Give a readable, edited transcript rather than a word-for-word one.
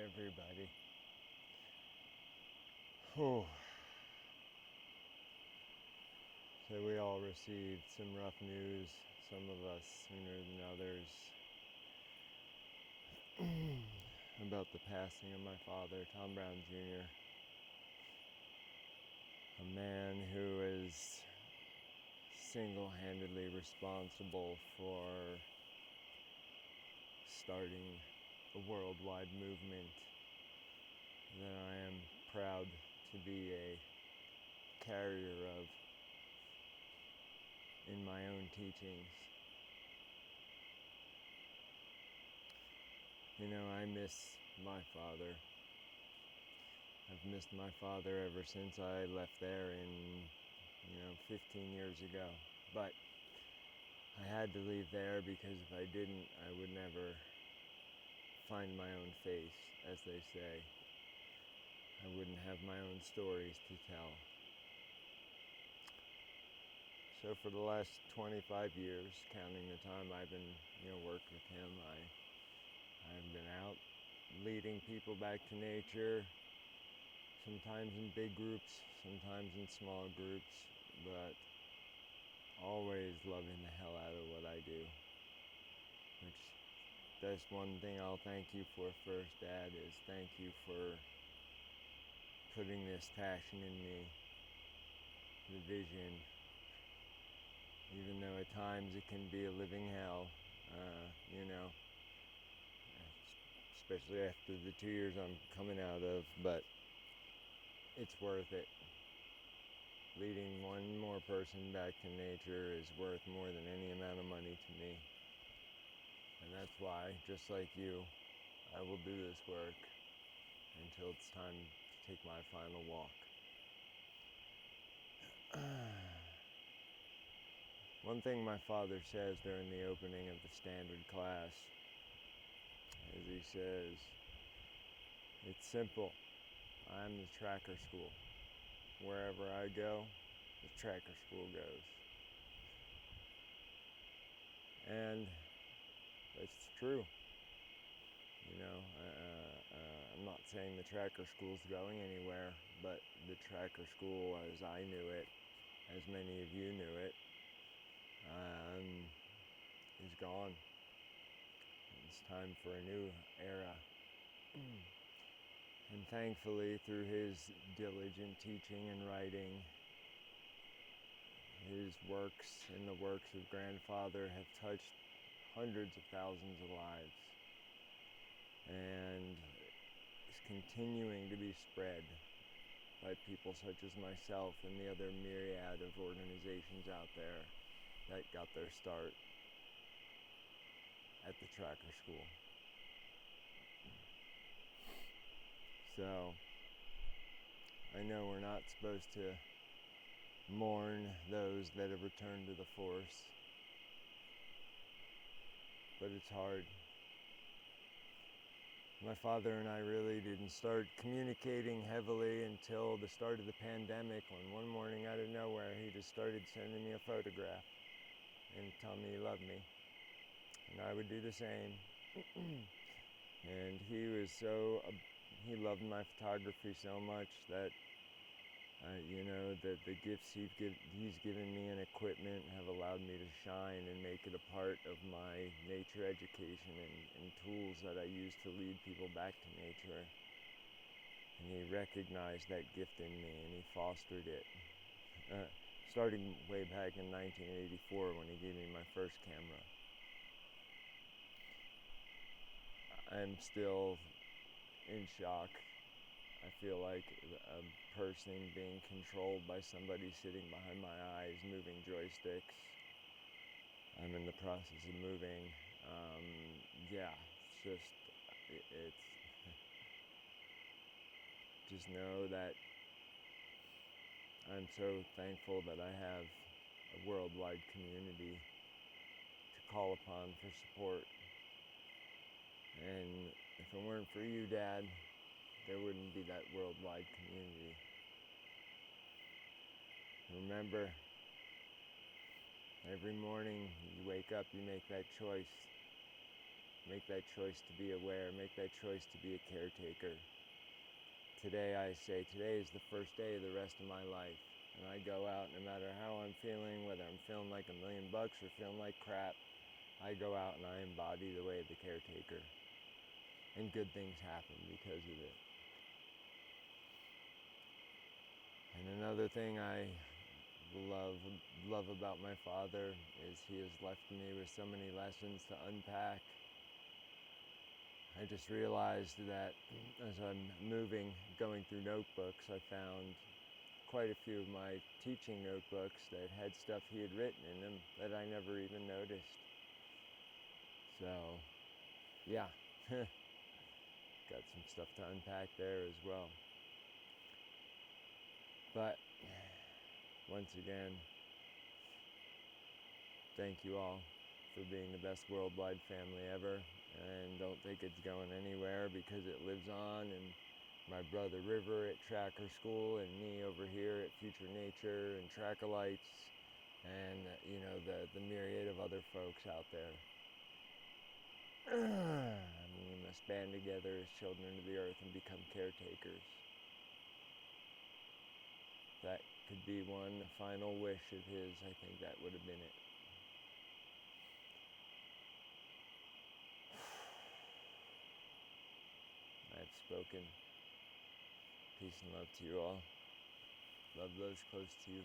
everybody. Whew. So we all received some rough news, some of us sooner than others, about the passing of my father, Tom Brown Jr., a man who is single-handedly responsible for starting a worldwide movement that I am proud to be a carrier of in my own teachings. You know, I miss my father. I've missed my father ever since I left there 15 years ago. But I had to leave there because if I didn't, I would never find my own face, as they say. I wouldn't have my own stories to tell. So for the last 25 years, counting the time I've been, worked with him, I've been out leading people back to nature, sometimes in big groups, sometimes in small groups, but always loving the hell out of what I do. Which, that's one thing I'll thank you for first, Dad, is thank you for putting this passion in me, the vision. Even though at times it can be a living hell, especially after the 2 years I'm coming out of, but it's worth it. Leading one more person back to nature is worth more than any amount of money to me. And that's why, just like you, I will do this work until it's time to take my final walk. One thing my father says during the opening of the standard class is he says, "It's simple. I'm the tracker school. Wherever I go, the tracker school goes." And that's true. I'm not saying the tracker school's going anywhere, but the tracker school as I knew it, as many of you knew it, is gone. It's time for a new era. And thankfully, through his diligent teaching and writing, his works and the works of Grandfather have touched hundreds of thousands of lives and is continuing to be spread by people such as myself and the other myriad of organizations out there that got their start at the tracker school. So, I know we're not supposed to mourn those that have returned to the force, but it's hard. My father and I really didn't start communicating heavily until the start of the pandemic, when one morning out of nowhere he just started sending me a photograph and telling me he loved me. And I would do the same. And he loved my photography so much that the gifts he's given me and equipment have allowed me to shine and make it a part of my nature education and tools that I use to lead people back to nature. And he recognized that gift in me and he fostered it. Starting way back in 1984 when he gave me my first camera. I'm still in shock. I feel like a person being controlled by somebody sitting behind my eyes, moving joysticks. I'm in the process of moving. It's just know that I'm so thankful that I have a worldwide community to call upon for support. And if it weren't for you, Dad, there wouldn't be that worldwide community. Remember, every morning you wake up, you make that choice. Make that choice to be aware. Make that choice to be a caretaker. Today I say, today is the first day of the rest of my life. And I go out, no matter how I'm feeling, whether I'm feeling like $1,000,000 or feeling like crap, I go out and I embody the way of the caretaker. And good things happen because of it. And another thing I love about my father is he has left me with so many lessons to unpack. I just realized that as I'm going through notebooks, I found quite a few of my teaching notebooks that had stuff he had written in them that I never even noticed. So, yeah, got some stuff to unpack there as well. But, once again, thank you all for being the best worldwide family ever. And don't think it's going anywhere because it lives on. And my brother River at Tracker School, and me over here at Future Nature and Trackolites, and the myriad of other folks out there. We must band together as children of the earth and become caretakers. That could be one final wish of his. I think that would have been it. I've spoken. Peace and love to you all. Love those close to you.